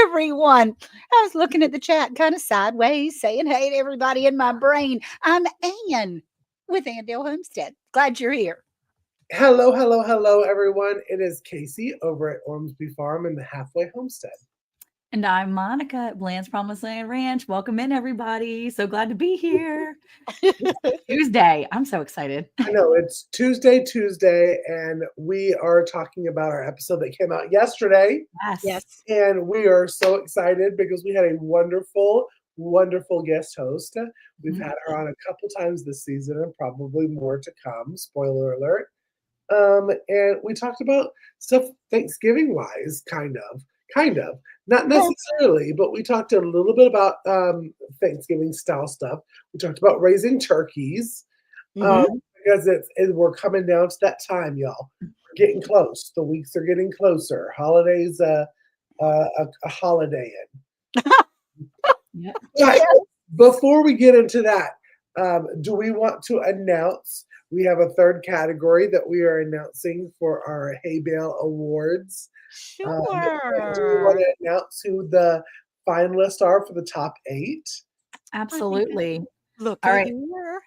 everyone. I was looking at the chat kind of sideways, saying hey to everybody in my brain. I'm Ann with Andale Homestead. Glad you're here. Hello, hello, hello, everyone. It is Casey over at Ormsby Farm in the Halfway Homestead. And I'm Monica at Bland's Promised Land Ranch. Welcome in, everybody. So glad to be here. Tuesday. I'm so excited. I know it's Tuesday, and we are talking about our episode that came out yesterday. Yes. And we are so excited because we had a wonderful, wonderful guest host. We've had her on a couple times this season and probably more to come. Spoiler alert. And we talked about stuff Thanksgiving wise, kind of, not necessarily, but we talked a little bit about Thanksgiving style stuff. We talked about raising turkeys because we're coming down to that time, y'all. We're getting close. The weeks are getting closer. Holidays, a holiday in. Yep. But before we get into that, do we want to announce? We have a third category that we are announcing for our Haybale Awards. Sure. Do we want to announce who the finalists are for the top 8? Absolutely. Look All at right. here.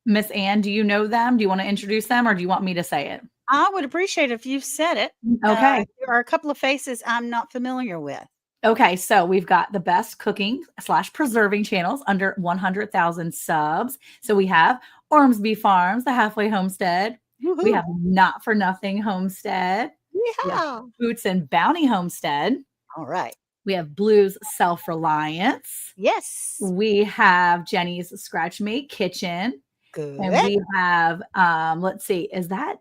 Miss Ann, do you know them? Do you want to introduce them or do you want me to say it? I would appreciate if you said it. Okay. There are a couple of faces I'm not familiar with. Okay, so we've got the best cooking / preserving channels under 100,000 subs. So we have Ormsby Farms, the Halfway Homestead. Woo-hoo. We have Not for Nothing Homestead. We Yeah. have Boots and Bounty Homestead. All right. We have Blue's Self-Reliance. Yes. We have Jenny's Scratch Made Kitchen. Good. And we have, let's see, is that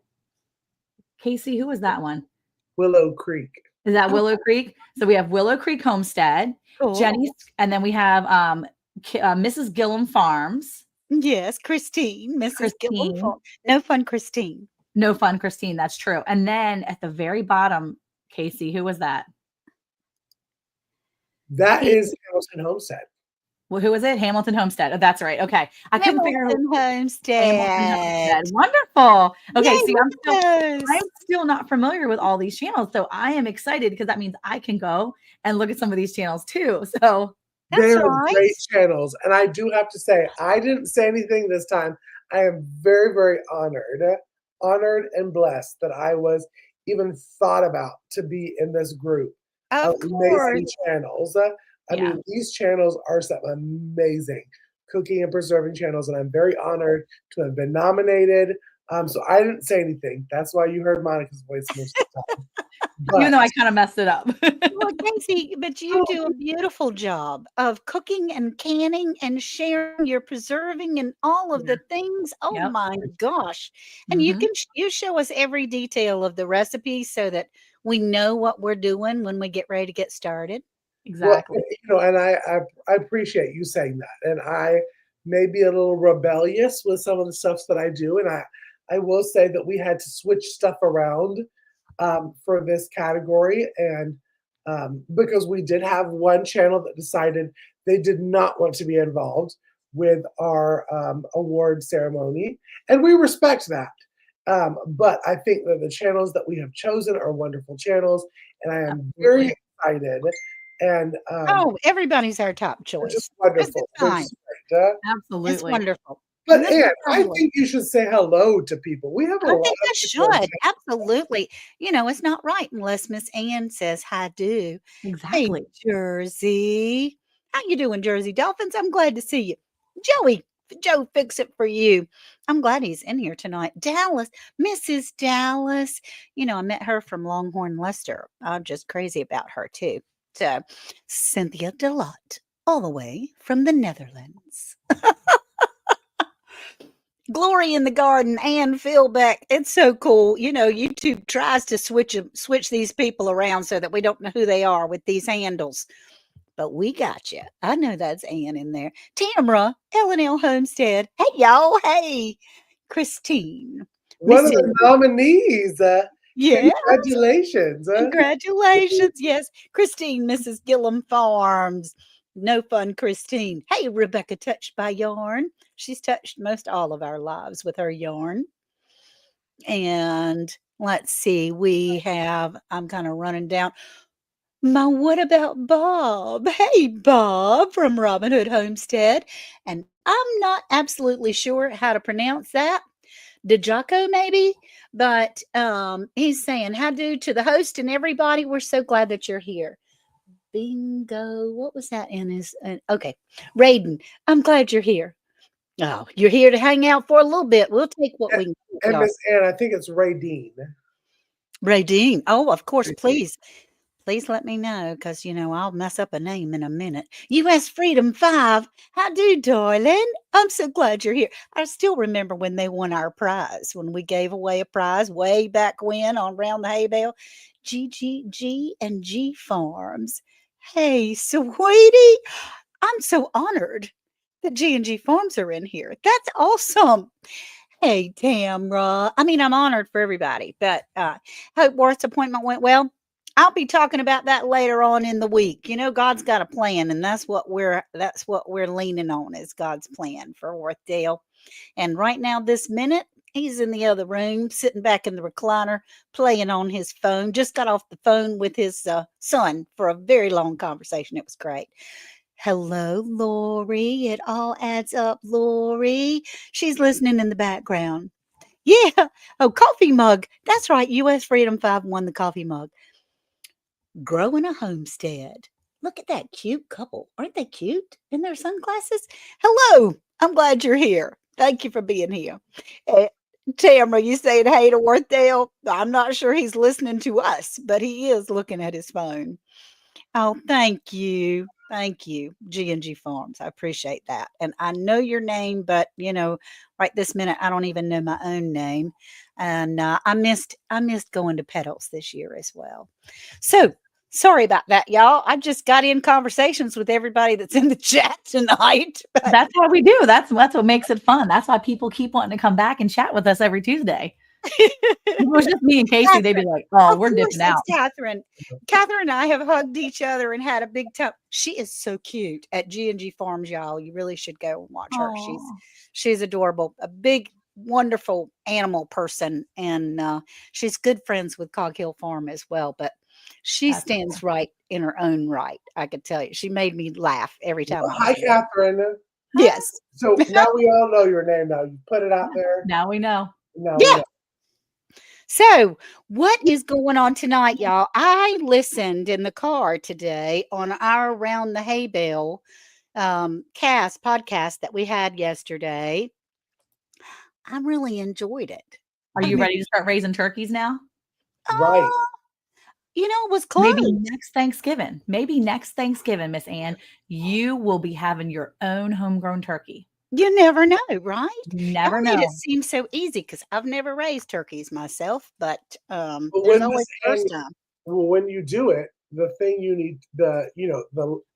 Casey? Who was that one? Willow Creek. Is that Willow Creek? So we have Willow Creek Homestead, Cool. Jenny's, and then we have Mrs. Gillum Farms. Yes, Christine, Mrs. Gillum. Christine. No fun, Christine. No fun, Christine. That's true. And then at the very bottom, Casey, who was that? That is Hamilton Homestead. Well, who was it? Hamilton Homestead. Oh, that's right. Okay. I couldn't figure out. Hamilton Homestead. Wonderful. Okay. Yay, See, I'm yes. still not familiar with all these channels. So I am excited because that means I can go and look at some of these channels too. So They That's are right. great channels. And I do have to say, I didn't say anything this time. I am very, very honored and blessed that I was even thought about to be in this group Of amazing course. channels. I Yeah. mean, these channels are some amazing cooking and preserving channels, and I'm very honored to have been nominated. So I didn't say anything. That's why you heard Monica's voice most of the time. even though I kind of messed it up. Well, Casey, but you do a beautiful job of cooking and canning and sharing your preserving and all of the things. Oh Yep. my gosh. And you Mhm. can you show us every detail of the recipe so that we know what we're doing when we get ready to get started. Exactly. Well, and I appreciate you saying that. And I may be a little rebellious with some of the stuff that I do. And I will say that we had to switch stuff around for this category. And because we did have one channel that decided they did not want to be involved with our award ceremony. And we respect that. But I think that the channels that we have chosen are wonderful channels. And I am very excited. And Everybody's our top choice. just wonderful. It's fine. Right? It's Absolutely. wonderful. But This is Ann, I fabulous. think you should say hello to people. We have a I lot think of I people. should. Absolutely. It's not right unless Miss Ann says hi do. Hey, Exactly. Jersey. How you doing, Jersey Dolphins? I'm glad to see you. Joe, fix it for you. I'm glad he's in here tonight. Dallas, Mrs. Dallas. I met her from Longhorn Lester. I'm just crazy about her too. So, Cynthia Delot, all the way from the Netherlands. Glory in the Garden and Philbeck. It's so cool. YouTube tries to switch these people around so that we don't know who they are with these handles. But we got you. I know that's Ann in there. Tamara, L&L Homestead. Hey, y'all. Hey, Christine. One of the Mrs. nominees. Yeah. Congratulations. Congratulations. Yes. Christine, Mrs. Gillum Farms. No fun, Christine. Hey, Rebecca, touched by yarn. She's touched most all of our lives with her yarn. And let's see, I'm kind of running down. My what about Bob? Hey, Bob from Robin Hood Homestead. And I'm not absolutely sure how to pronounce that. DeJaco, maybe? But he's saying, how do to the host and everybody. We're so glad that you're here. Bingo. What was that in his? Okay. Raiden, I'm glad you're here. Oh, you're here to hang out for a little bit. We'll take what we can get, And y'all. Miss Ann, I think it's Ray Dean. Raideen. Oh, of course, Ray Dean. please. Please let me know because, I'll mess up a name in a minute. US Freedom 5. How do, darling? I'm so glad you're here. I still remember when they won our prize, when we gave away a prize way back when on Round the Haybale. G and G Farms. Hey, sweetie. I'm so honored that G and G Farms are in here. That's awesome. Hey, Tamra. I mean, I'm honored for everybody, but hope Worth's appointment went well. I'll be talking about that later on in the week. God's got a plan, and that's what we're leaning on is God's plan for Worthdale. And right now, this minute, he's in the other room, sitting back in the recliner, playing on his phone. Just got off the phone with his son for a very long conversation. It was great. Hello, Lori. It all adds up, Lori. She's listening in the background. Yeah. Oh, coffee mug. That's right. US Freedom 5 won the coffee mug. Growing a homestead. Look at that cute couple. Aren't they cute in their sunglasses? Hello. I'm glad you're here. Thank you for being here. Eh, Tamara, you saying hey to Worthdale? I'm not sure he's listening to us, but he is looking at his phone. Oh, thank you. Thank you, G&G Farms. I appreciate that. And I know your name, but right this minute I don't even know my own name. And I missed going to Petals this year as well. So sorry about that, y'all. I just got in conversations with everybody that's in the chat tonight. That's how we do. That's what makes it fun. That's why people keep wanting to come back and chat with us every Tuesday. If it was just me and Casey, they'd be like, "Oh, we're dipping out." Catherine. Catherine and I have hugged each other and had a big time. She is so cute at G&G Farms, y'all. You really should go and watch her. Aw. She's adorable. A big, wonderful animal person, and she's good friends with Cog Hill Farm as well. But she That's stands right in her own right. I could tell you, she made me laugh every time. Well, hi, Catherine. Yes. So now we all know your name. Now you put it out there. Now we know. Now we Yeah. know. So, what is going on tonight, y'all? I listened in the car today on our Around the Hay Bale podcast that we had yesterday. I really enjoyed it. Are you ready to start raising turkeys now? Right. It was close. Maybe next Thanksgiving. Miss Ann, you will be having your own homegrown turkey. You never know, right? Never I know. made it seem so easy because I've never raised turkeys myself, but But there's when always Miss first Ann, time. when you do it, the thing you need the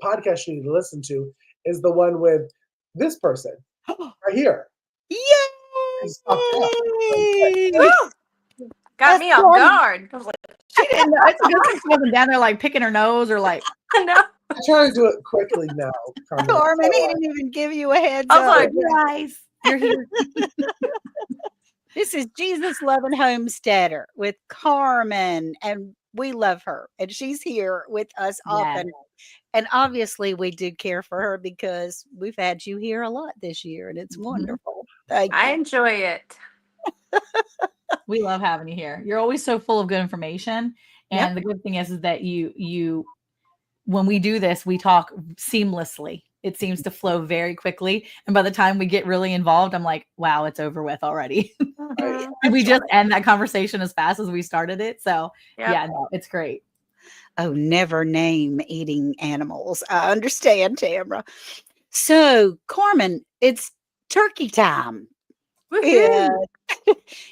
podcast you need to listen to is the one with this person right here. He's popped up. Yay! Woo! Got That's me off Carmen. guard. I was like, She didn't know. It's a good thing she wasn't down there like picking her nose or like. no. I try to do it quickly now, Carmen. Carmen, he didn't even give you a heads I was up. like, Guys, you're here. This is Jesus Loving Homesteader with Carmen, and we love her, and she's here with us often. And obviously, we do care for her because we've had you here a lot this year, and it's wonderful. Thank I you. enjoy it. We love having you here. You're always so full of good information. And Yep. the good thing is that you when we do this, we talk seamlessly. It seems to flow very quickly. And by the time we get really involved, I'm like, wow, it's over with already. Mhm. We just end that conversation as fast as we started it. So Yep. yeah, no, it's great. Oh, never name eating animals. I understand, Tamara. So, Carmen, it's turkey time. Yeah. Woohoo.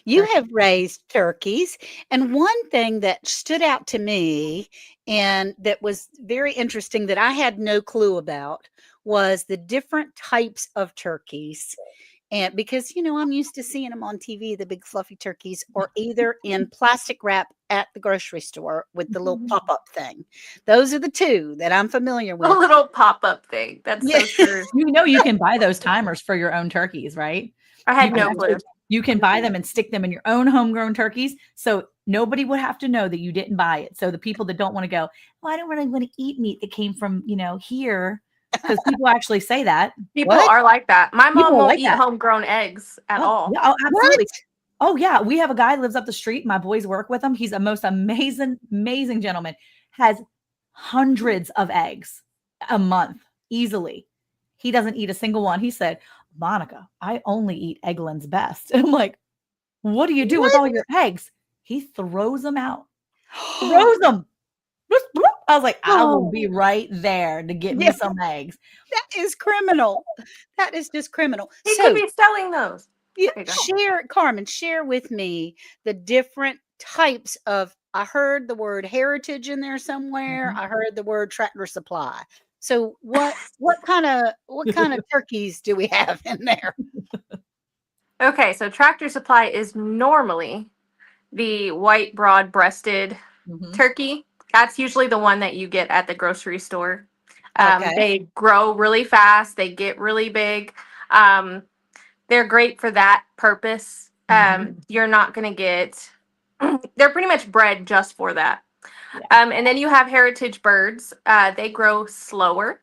You have raised turkeys. And one thing that stood out to me and that was very interesting that I had no clue about was the different types of turkeys. And because, I'm used to seeing them on TV, the big fluffy turkeys, or either in plastic wrap at the grocery store with the little pop up thing. Those are the two that I'm familiar A with. little pop-up thing. That's Yeah. so true. You can buy those timers for your own turkeys, right? I had You no can clue. You can buy them and stick them in your own homegrown turkeys. So Nobody would have to know that you didn't buy it. So the people that don't want to go, well, I don't really want to eat meat that came from, here, because people actually say that. People What? are like that. My mom People are won't like eat that. homegrown eggs at Oh, all. yeah, oh, What? absolutely. Oh, yeah. We have a guy lives up the street. My boys work with him. He's the most amazing, amazing gentleman. Has hundreds of eggs a month easily. He doesn't eat a single one. He said, Monica, I only eat Eggland's best. And I'm like, what do you do with What? all your eggs? He throws them out. Throws them. I was like, I will Oh, be right there to get me yeah, some eggs. that is criminal. That is just criminal. He could So, be selling those. Okay, go ahead. Carmen, share with me the different types of. I heard the word heritage in there somewhere. Mhm. I heard the word Tractor Supply. So, what kind of turkeys do we have in there? Okay, so Tractor Supply is normally the white broad-breasted Mhm. turkey. That's usually the one that you get at the grocery store. Okay. They grow really fast. They get really big. Um, they're great for that purpose. Mhm. You're not going to get, they're pretty much bred just for that. Yeah. And then you have heritage birds. They grow slower,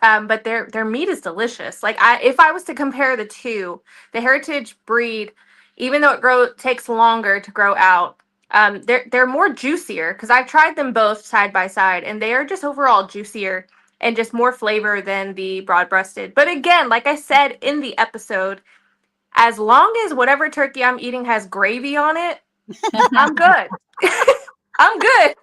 but their meat is delicious. Like if I was to compare the two, the heritage breed, even though it takes longer to grow out, they're more juicier because I've tried them both side by side, and they are just overall juicier and just more flavor than the broad-breasted. But again, like I said in the episode, as long as whatever turkey I'm eating has gravy on it, I'm good. I'm good.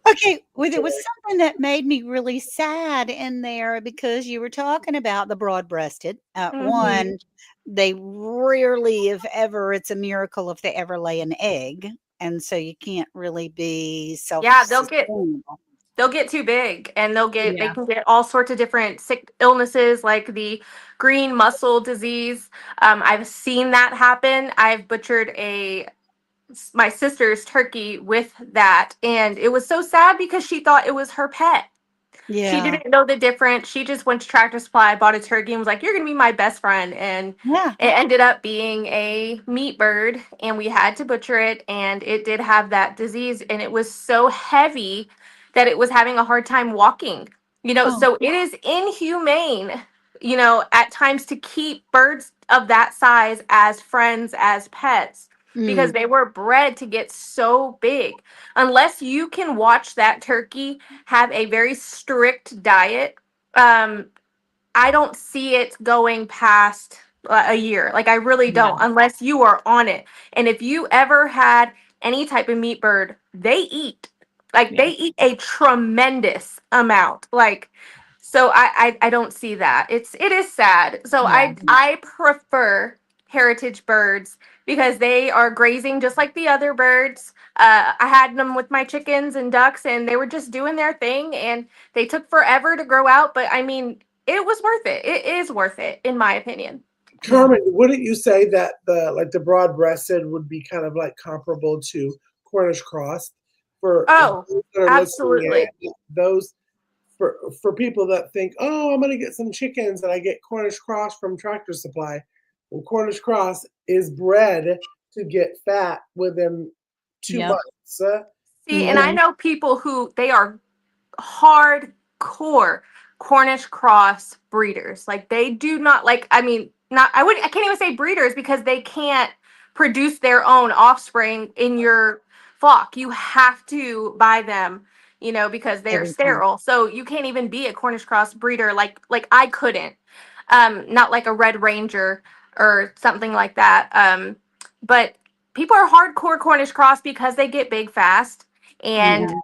Okay, well, there was something that made me really sad in there because you were talking about the broad-breasted. Mhm. One, they rarely, if ever, it's a miracle if they ever lay an egg, and so you can't really be Yeah, they'll get self-sustainable. they'll get too big, and they Yeah. can get all sorts of different sick illnesses like the green mussel disease. I've seen that happen. I've butchered my sister's turkey with that, and it was so sad because she thought it was her pet. She Yeah, didn't know the difference. She just went to Tractor Supply, bought a turkey, and was like, "You're gonna be my best friend." And yeah. it ended up being a meat bird, and we had to butcher it. And it did have that disease, and it was so heavy that it was having a hard time walking. Oh, So it is inhumane, at times to keep birds of that size as friends, as pets, because mm, they were bred to get so big. Unless you can watch that turkey have a very strict diet, um, I don't see it going past a year. Like I really Yeah. don't, unless you are on it. And if you ever had any type of meat bird, they eat. Like Yeah. they eat a tremendous amount. Like so I don't see that. It is sad. So Yeah. I prefer heritage birds because they are grazing just like the other birds. I had them with my chickens and ducks, and they were just doing their thing, and they took forever to grow out. But I mean, it was worth it. It is worth it, in my opinion. Yeah. Carmen, wouldn't you say that the broad-breasted would be kind of like comparable to Cornish cross for Oh, those that are listening absolutely. in? Those for people that think, oh, I'm going to get some chickens and I get Cornish cross from Tractor Supply. Well, Cornish cross is bred to get fat within two Yep. months. See, and mm, I Mhm. know people who they are hardcore Cornish cross breeders. Like they do not like I mean, not I can't even say breeders because they can't produce their own offspring in your flock. You have to buy them, because they're every time. sterile. So you can't even be a Cornish cross breeder like I couldn't. Not like a Red Ranger or something like that. But people are hardcore Cornish cross because they get big fast, and Mhm.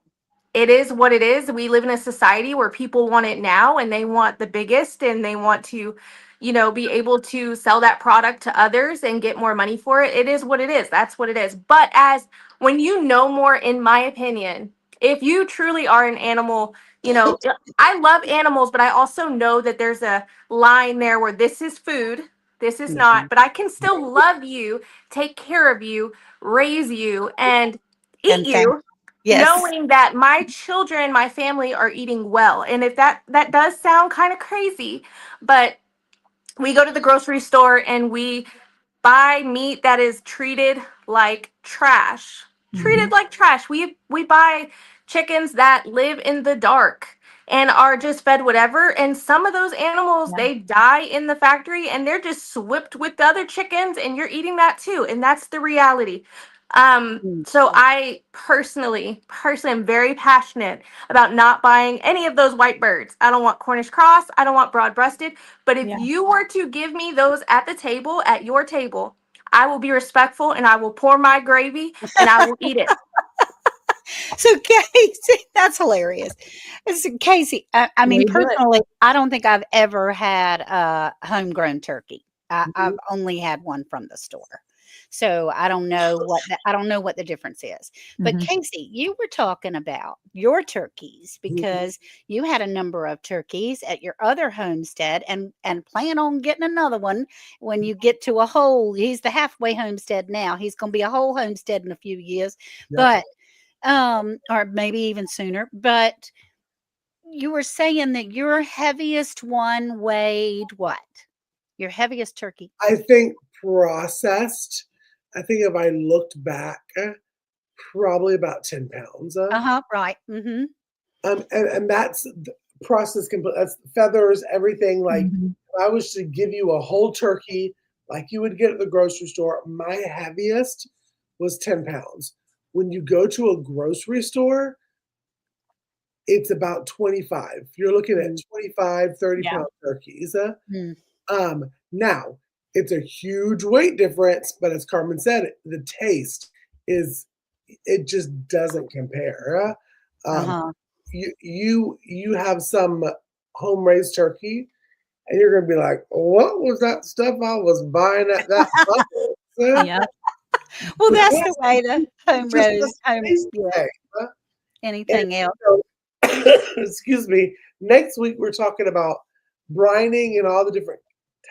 it is what it is. We live in a society where people want it now, and they want the biggest, and they want to, be able to sell that product to others and get more money for it. It is what it is. That's what it is. But as when you know more, in my opinion, if you truly are an animal, I love animals, but I also know that there's a line there where this is food, this is Mhm. not, but I can still love you, take care of you, raise you, and eat And you, yes. knowing that my children, my family are eating well. And if that does sound kind of crazy, but we go to the grocery store and we buy meat that is treated like trash. treated like trash. We buy chickens that live in the dark and are just fed whatever. And some of those animals, Yeah. they die in the factory and they're just swapped with the other chickens, and you're eating that too. And that's the reality. So I personally am very passionate about not buying any of those white birds. I don't want Cornish cross. I don't want broad breasted. But if Yeah. you were to give me those at the table, at your table, I will be respectful and I will pour my gravy and I will eat it. So Casey, that's hilarious. So Casey, I mean, Very good. personally, I don't think I've ever had a homegrown turkey. I've only had one from the store. So I don't know what the difference is. But Mhm. Casey, you were talking about your turkeys because you had a number of turkeys at your other homestead and plan on getting another one when you get to a whole. He's the halfway homestead now. He's going to be a whole homestead in a few years. Yep. But or maybe even sooner. But you were saying that your heaviest one weighed what? Your heaviest turkey? I think processed. I think if I looked back, probably about 10 pounds. Right. Mm-hmm. And that's processed complete. That's feathers, everything. Like Mhm. if I was to give you a whole turkey, like you would get at the grocery store, my heaviest was 10 pounds. When you go to a grocery store, it's about 25. You're looking at 25, 30 Yeah. pound turkeys. Mm. Now, it's a huge weight difference, but as Carmen said, the taste is, it just doesn't compare. Uh-huh. You have some home raised turkey, and you're gonna be like, "What was that stuff I was buying at that Publix?" Yep. Well, that's Yes, the way to home it's just roast, the home taste yeah, thing. And anything else. so, excuse me. Next week we're talking about brining and all the different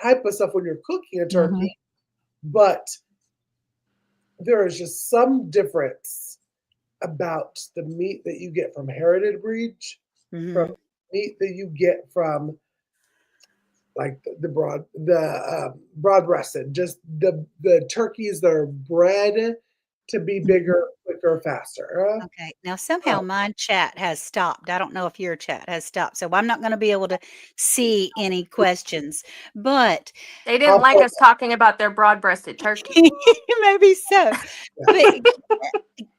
type of stuff when you're cooking a turkey, Mhm. but there is just some difference about the meat that you get from heritage breeds from Mhm. meat that you get from like the broad breasted, just the turkeys that are bred to be Mhm. bigger, quicker, faster. Okay. Now somehow my chat has stopped. I don't know if your chat has stopped. So I'm not going to be able to see any questions. But They didn't I'll like put, us talking about their broad-breasted turkey. maybe so. yeah. But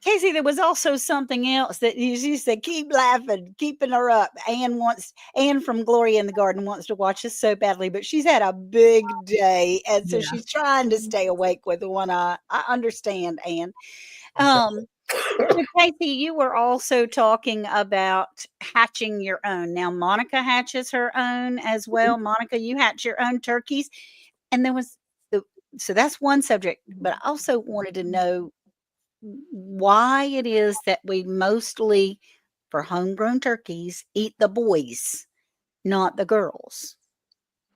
Casey, there was also something else that you said, keep laughing, keeping her up. Anne from Gloria in the Garden wants to watch us so badly, but she's had a big day. And so Yeah. she's trying to stay awake with one eye. I understand, Anne. Um, so Casey, you were also talking about hatching your own. Now, Monica hatches her own as well. Monica, you hatch your own turkeys. And there was the so that's one subject, but I also wanted to know why it is that we mostly, for homegrown turkeys, eat the boys, not the girls.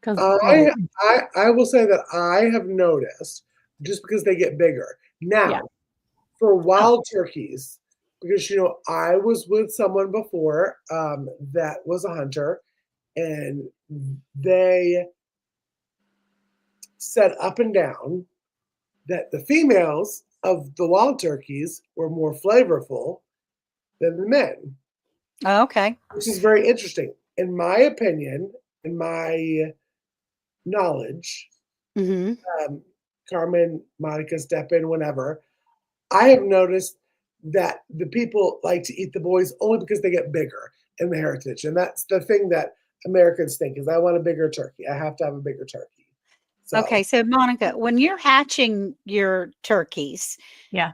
Because I I will say that I have noticed just because they get bigger. yeah. Now, for Oh. wild turkeys, because I was with someone before that was a hunter, and they said up and down that the females of the wild turkeys were more flavorful than the men, Oh, okay. which is very interesting. In my opinion, in my knowledge, Mhm. um, Carmen, Monica, step in whenever. I have noticed that the people like to eat the boys only because they get bigger in the heritage, and that's the thing that Americans think is I want a bigger turkey. I have to have a bigger turkey. So Okay, so Monica, when you're hatching your turkeys, Yeah.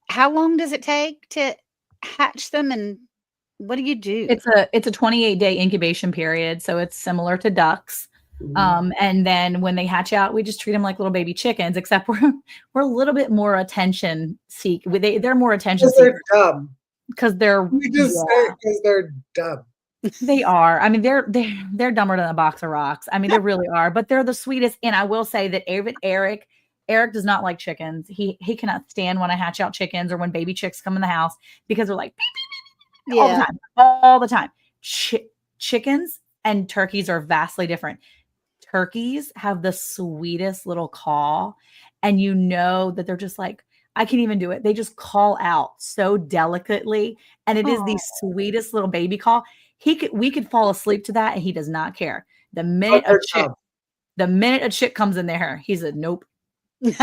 how long does it take to hatch them, and what do you do? It's a 28-day incubation period, so it's similar to ducks. mhm. And then when they hatch out, we just treat them like little baby chickens, except we're a little bit more attention they're more attention 'Cause they're seekers dumb. because they're We just say yeah, it because they're dumb. they are. I mean, they're dumber than a box of rocks. I mean, they really are, but they're the sweetest. And I will say that Eric does not like chickens. He cannot stand when I hatch out chickens or when baby chicks come in the house because they're like all the Yeah. time, all the time. Chickens and turkeys are vastly different. Turkeys have the sweetest little call, and you know that they're just like, I can't even do it. They just call out so delicately, and it is the Aw. sweetest little baby call. We could fall asleep to that, and he does not care. The But minute a they're chick, tough. the minute a chick comes in there, he said, "Nope, get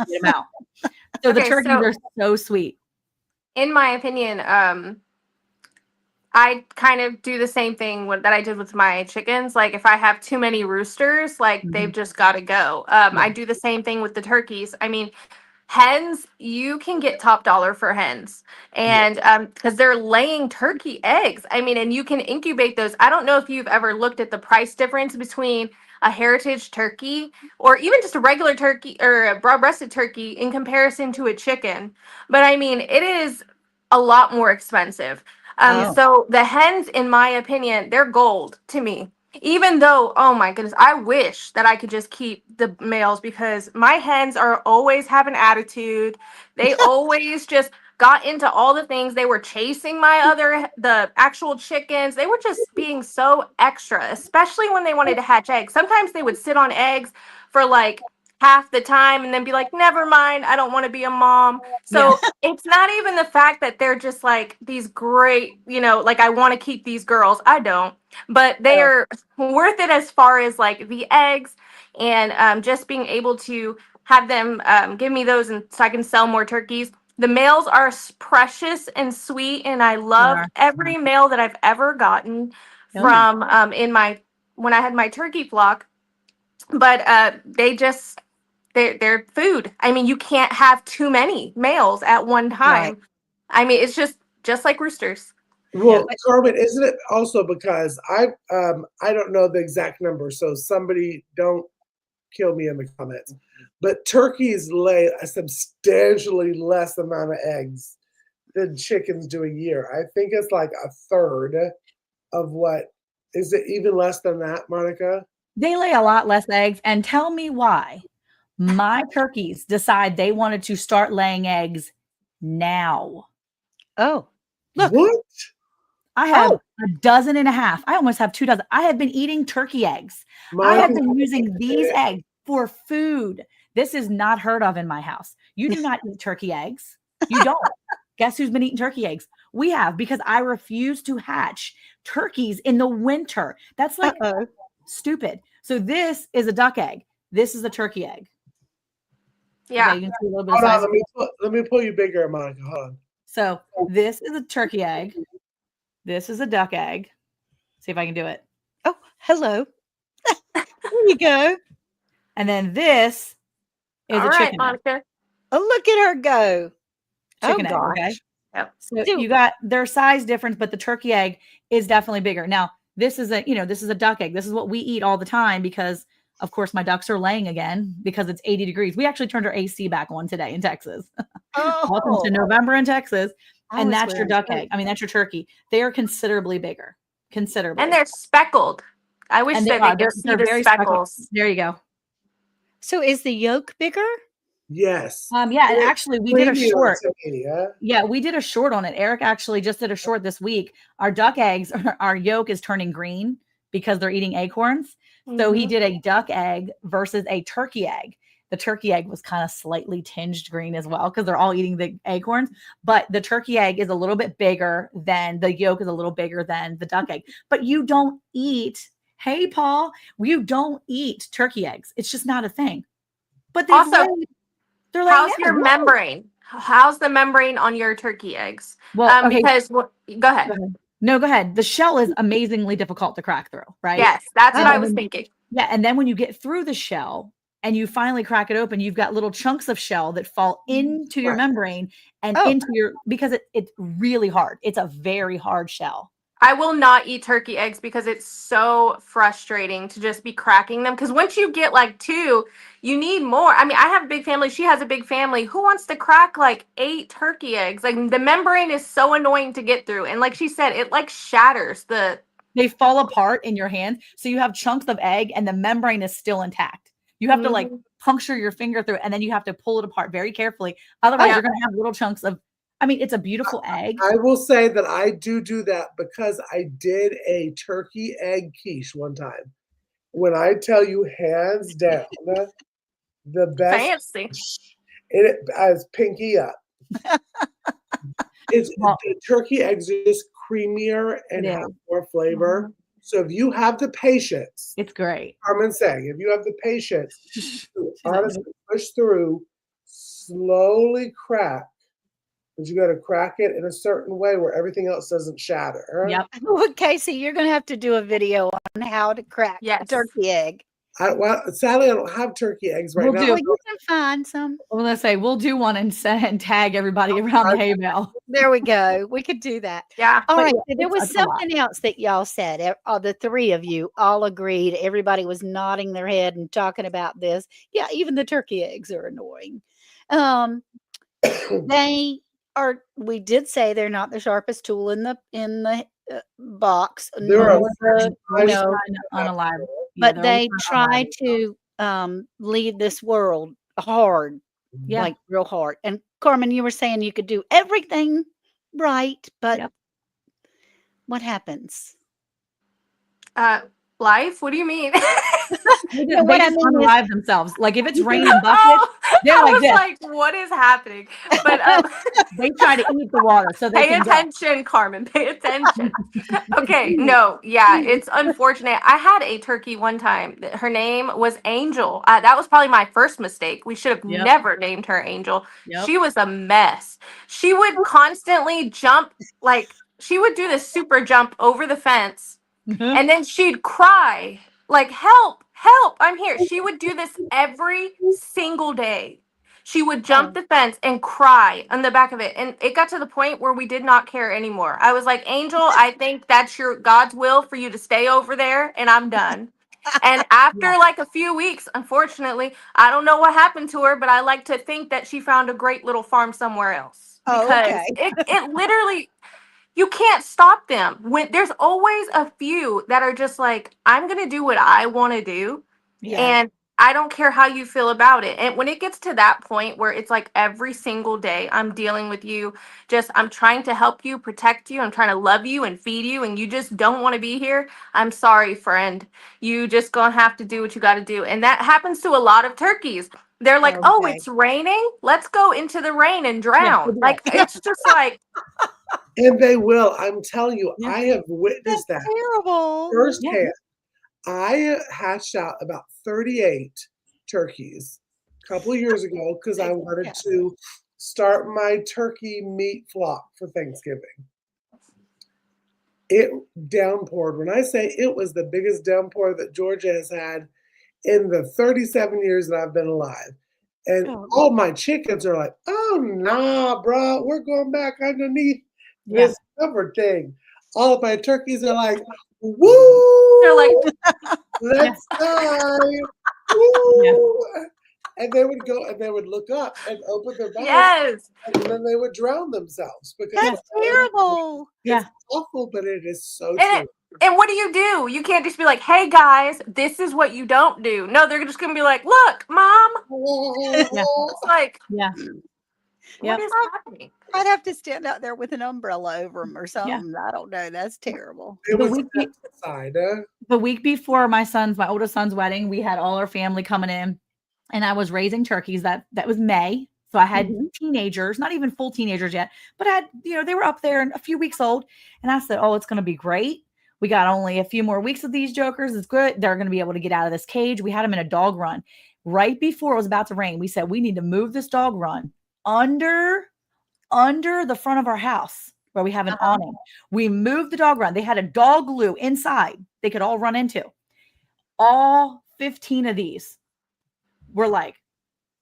him out." So the Okay, turkeys so are so sweet. in my opinion, I kind of do the same thing that I did with my chickens. Like if I have too many roosters, like they've Mhm. just got to go. Yeah. I do the same thing with the turkeys. I mean, hens, you can get top dollar for hens, Yeah. and because they're laying turkey eggs. I mean, and you can incubate those. I don't know if you've ever looked at the price difference between a heritage turkey or even just a regular turkey or a broad-breasted turkey in comparison to a chicken, but I mean, it is a lot more expensive. Oh. So the hens, in my opinion, they're gold to me. Even though, oh my goodness, I wish that I could just keep the males because my hens are always have an attitude. They always just got into all the things. They were chasing the actual chickens. They were just being so extra, especially when they wanted to hatch eggs. Sometimes they would sit on eggs for like half the time and then be like, never mind, I don't want to be a mom. Yeah. So it's not even the fact that they're just like these great, like I want to keep these girls. I don't, but they Oh. are worth it as far as like the eggs and just being able to have them give me those and so I can sell more turkeys. The males are precious and sweet, and I They loved are. every male that I've ever gotten Oh, yeah. from in my when I had my turkey flock. But they're food. I mean, you can't have too many males at one Right. time. I mean, it's just like roosters. Yeah. Well, Carmen, isn't it also because I don't know the exact number, so somebody don't kill me in the comments. But turkeys lay a substantially less amount of eggs than chickens do a year. I think it's like a third of what is it even less than that, Monica? They lay a lot less eggs, and tell me why. My turkeys decide they wanted to start laying eggs now. Oh, look. What? I have Oh, a dozen and a half. I almost have 2 dozen. I have been eating turkey eggs. I have Monica's been using these eggs for food. This is not heard of in my house. You do not eat turkey eggs. You don't. Guess who's been eating turkey eggs? We have, because I refuse to hatch turkeys in the winter. That's like uh-oh. stupid. So this is a duck egg. This is a turkey egg. Okay, Yeah. you can see a little bit of Hold on, size. let me pull you bigger, Monica. Hold on. So this is a turkey egg. This is a duck egg. See if I can do it. Oh, hello. There you go. And then this is All a right, chicken egg. Monica. Oh, look at her go. Chicken Oh, egg, okay? gosh. Yep. So Dude. you got their size difference, but the turkey egg is definitely bigger. Now, this is a duck egg. This is what we eat all the time because of course my ducks are laying again because it's 80 degrees. We actually turned our AC back on today in Texas. Welcome to Oh, November in Texas. I And was that's your wearing duck coats. egg. I mean, that's your turkey. They are considerably bigger. And Considerably. they're speckled. I wish And they that they are. could see They're the very speckled. speckles. There you go. So is the yolk bigger? Yes. Yeah, and actually we did a Premium short. to me, yeah? Yeah, we did a short on it. Eric actually just did a short this week. Our duck eggs, our yolk is turning green because they're eating acorns. So he Mhm. did a duck egg versus a turkey egg. The turkey egg was kind of slightly tinged green as well because they're all eating the acorns. But the turkey egg is a little bit bigger than the yolk is a little bigger than the duck egg. But you don't eat, hey, Paul, you don't eat turkey eggs. It's just not a thing. But Also, they're laying how's eggs. your membrane? How's the membrane on your turkey eggs? Well, okay. Because go ahead. Go ahead. No, go ahead. The shell is amazingly difficult to crack through, right? Yes, that's what Oh. I was thinking. Yeah, and then when you get through the shell and you finally crack it open, you've got little chunks of shell that fall into your Right. membrane and Oh. into your because it's really hard. It's a very hard shell. I will not eat turkey eggs because it's so frustrating to just be cracking them. Because once you get like two, you need more. I mean, I have a big family. She has a big family. Who wants to crack like 8 turkey eggs? Like the membrane is so annoying to get through. And like she said, it like shatters the. They fall apart in your hand. So you have chunks of egg and the membrane is still intact. You have to like Mhm. puncture your finger through it and then you have to pull it apart very carefully. Otherwise, Yeah. you're going to have little chunks of, I mean, it's a beautiful egg. I will say that I do that because I did a turkey egg quiche one time. When I tell you hands down, the best, Fancy. It as pinky up. Well, The turkey eggs are just creamier and it have is. more flavor. So if you have the patience, It's great. Carmen's saying, if you have the patience to She's like, honestly push through, slowly crack, but you got to crack it in a certain way where everything else doesn't shatter. yep. Well, Casey, you're going to have to do a video on how to crack a Yes. turkey egg. Sadly, I don't have turkey eggs right We'll now. do. Well, you can find some. I'm gonna say we'll do one and tag everybody around the Haybale. There we go. We could do that. Yeah. All But right. yeah, So there was it's a lot. something else that y'all said. The three of you all agreed. Everybody was nodding their head and talking about this. Yeah, even the turkey eggs are annoying. They are. We did say they're not the sharpest tool in the box. There are nor the, nice no, Unalive. Yeah, but they're they always try unalive. to leave this world hard, Yeah. like real hard. And Carmen, you were saying you could do everything right, but Yep. what happens? Life? What do you mean? They No, what I just mean is, unalive themselves. Like if it's raining buckets, Oh, they're I like was this. like, what is happening? But They try to eat the water so they pay can go. attention, Carmen. Pay attention. Okay, no, yeah, it's unfortunate. I had a turkey one time. Her name was Angel. That was probably my first mistake. We should have Yep. never named her Angel. Yep. She was a mess. She would constantly jump, like, she would do this super jump over the fence, and then she'd cry, like, help, help, I'm here. She would do this every single day. She would jump the fence and cry on the back of it. And it got to the point where we did not care anymore. I was like, Angel, I think that's your God's will for you to stay over there, and I'm done. And after Yeah. like a few weeks, unfortunately, I don't know what happened to her, but I like to think that she found a great little farm somewhere else. Oh, Because okay. it literally, you can't stop them. When there's always a few that are just like, I'm gonna do what I want to do, Yeah. and I don't care how you feel about it. And when it gets to that point where it's like every single day I'm dealing with you, just I'm trying to help you, protect you, I'm trying to love you and feed you, and you just don't want to be here, I'm sorry, friend. You just gonna have to do what you got to do. And that happens to a lot of turkeys. They're like, oh, Okay. it's raining, let's go into the rain and Yeah, drown. they do Like, that. it's just like, And they will. I'm telling you, Yeah. I have That's witnessed that terrible. firsthand. I hatched out about 38 turkeys a couple of years ago because I wanted to start my turkey meat flock for Thanksgiving. It downpoured. When I say it was the biggest downpour that Georgia has had in the 37 years that I've been alive. And Oh. all my chickens are like, oh, nah, bro, we're going back underneath Yeah. this cover thing. All of my turkeys are like, woo! they're like, Let's die. Woo! And they would go and they would look up and open their mouth, yes. and then they would drown themselves because That's terrible. Yeah. it's awful, but it is so And true. And what do? You can't just be like, hey guys, this is what you don't do. No, they're just gonna be like, look, mom. It's like, Yeah. what Yep. is happening? I'd have to stand out there with an umbrella over them or something. I don't know. That's terrible. It The was week be- inside. The week before my oldest son's wedding, we had all our family coming in, and I was raising turkeys. That was May. So I had teenagers, not even full teenagers yet, but I had, they were up there and a few weeks old. And I said, oh, it's going to be great. We got only a few more weeks of these jokers. It's good. They're going to be able to get out of this cage. We had them in a dog run. Right before it was about to rain, we said, we need to move this dog run under the front of our house where we have an awning. We moved the dog run. They had a dog loo inside they could all run into. All 15 of these were like,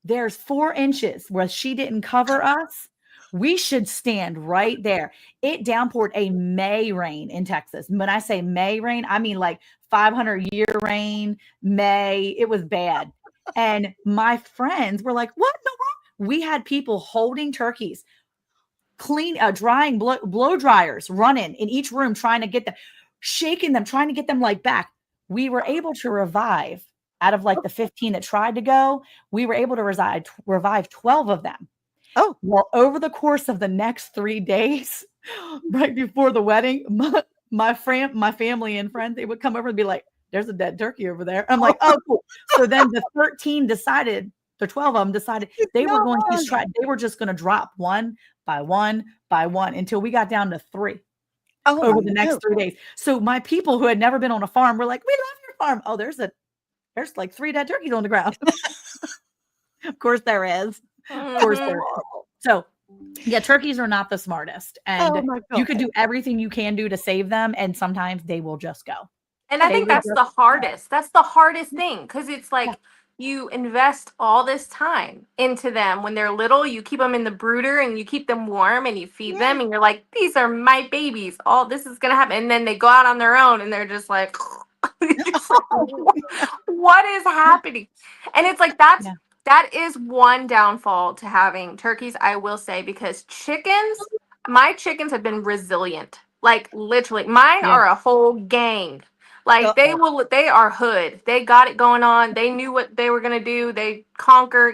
there's 4 inches where she didn't cover us. We should stand right there. It downpoured a May rain in Texas. When I say May rain, I mean like 500-year rain, May. It was bad. And my friends were like, what? No, we had people holding turkeys, drying blow dryers running in each room, trying to get them, shaking them, trying to get them like back. We were able to revive out of like the 15 that tried to go. We were able to revive 12 of them. Oh, well, over the course of the next 3 days, right before the wedding, my family and friends, they would come over and be like, there's a dead turkey over there. I'm like, oh, cool. So then the 13 decided the 12 of them decided they were going to try, they were just going to drop one by one by one until we got down to 3 over the next 3 days. So my people who had never been on a farm were like, we love your farm. Oh, there's like 3 dead turkeys on the ground. Of course there is. Of course there is. So yeah, turkeys are not the smartest. And you could do everything you can do to save them. And sometimes they will just go. And I think that's the hardest. That's the hardest thing, because it's like you invest all this time into them when they're little. You keep them in the brooder and you keep them warm and you feed them, and you're like, these are my babies. All this is gonna happen, and then they go out on their own and they're just like, what is happening? And it's like that is one downfall to having turkeys, I will say, because my chickens have been resilient. Like literally, mine are a whole gang. Like they are hood. They got it going on. They knew what they were going to do. They conquer,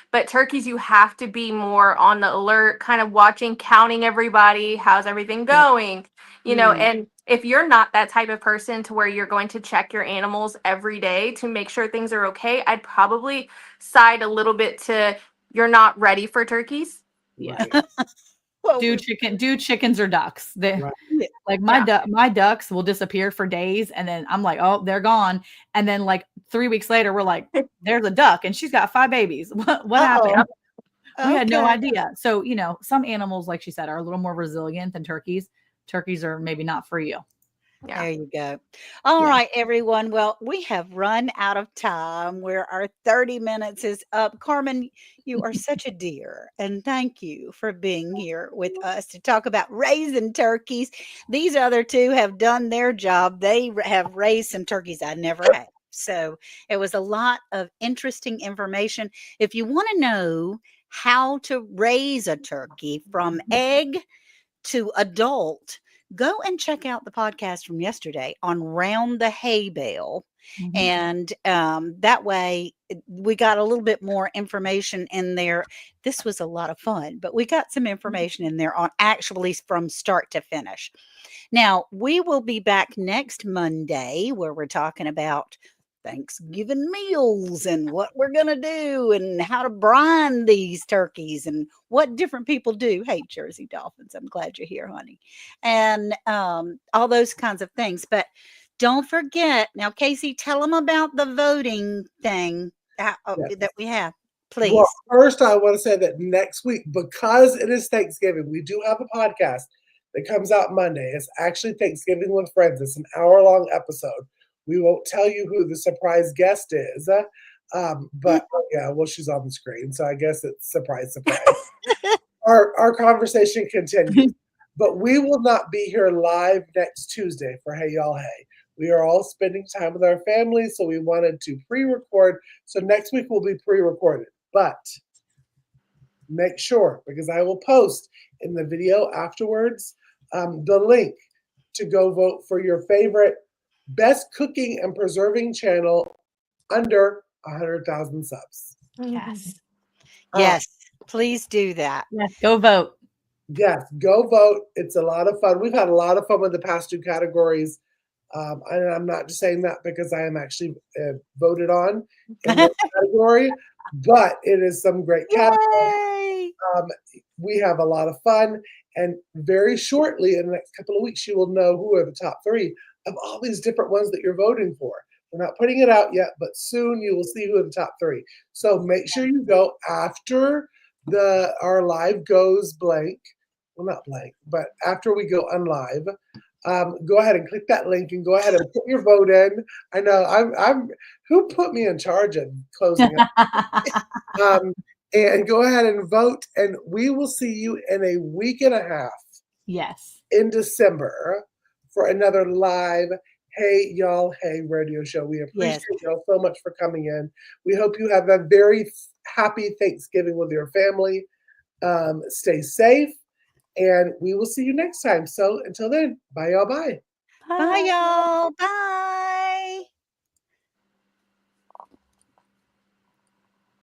but turkeys, you have to be more on the alert, kind of watching, counting everybody. How's everything going? And if you're not that type of person to where you're going to check your animals every day to make sure things are okay, I'd probably side a little bit to you're not ready for turkeys. Yeah. Do chickens or ducks. Like my ducks will disappear for days, and then I'm like, oh, they're gone. And then like 3 weeks later, we're like, there's a duck and she's got 5 babies. What happened? We had no idea. So, some animals, like she said, are a little more resilient than turkeys. Turkeys are maybe not for you. Yeah. There you go. All right, everyone. Well, we have run out of time. Our 30 minutes is up. Carmen, you are such a dear, and thank you for being here with us to talk about raising turkeys. These other two have done their job. They have raised some turkeys I never had. So it was a lot of interesting information. If you want to know how to raise a turkey from egg to adult, go and check out the podcast from yesterday on Round the Hay Bale. And that way we got a little bit more information in there. This was a lot of fun, but we got some information in there on actually from start to finish. Now, we will be back next Monday where we're talking about Thanksgiving meals and what we're going to do and how to brine these turkeys and what different people do. Hey, Jersey Dolphins, I'm glad you're here, honey. And all those kinds of things. But don't forget, now, Casey, tell them about the voting thing that we have, please. Well, first, I want to say that next week, because it is Thanksgiving, we do have a podcast that comes out Monday. It's actually Thanksgiving with Friends. It's an hour-long episode. We won't tell you who the surprise guest is, but she's on the screen, so I guess it's surprise. Our conversation continues, but we will not be here live next Tuesday for Hey Y'all Hey. We are all spending time with our families, so we wanted to pre-record. So next week will be pre-recorded, but make sure, because I will post in the video afterwards the link to go vote for your favorite best cooking and preserving channel under 100,000 subs. Yes. Yes, please do that. Yes, go vote. Yes, go vote. It's a lot of fun. We've had a lot of fun with the past 2 categories. And I'm not just saying that because I am actually voted on in this category, but it is some great categories. We have a lot of fun. And very shortly, in the next couple of weeks, you will know who are the top 3 of all these different ones that you're voting for. We're not putting it out yet, but soon you will see who are the top 3. So make sure you go after our live goes blank. Well, not blank, but after we go unlive, go ahead and click that link and go ahead and put your vote in. I know I'm who put me in charge of closing up. And go ahead and vote, and we will see you in a week and a half. Yes. In December for another live Hey Y'all Hey radio show. We appreciate y'all so much for coming in. We hope you have a very happy Thanksgiving with your family. Stay safe, and we will see you next time. So until then, bye y'all. Bye. Bye y'all. Bye.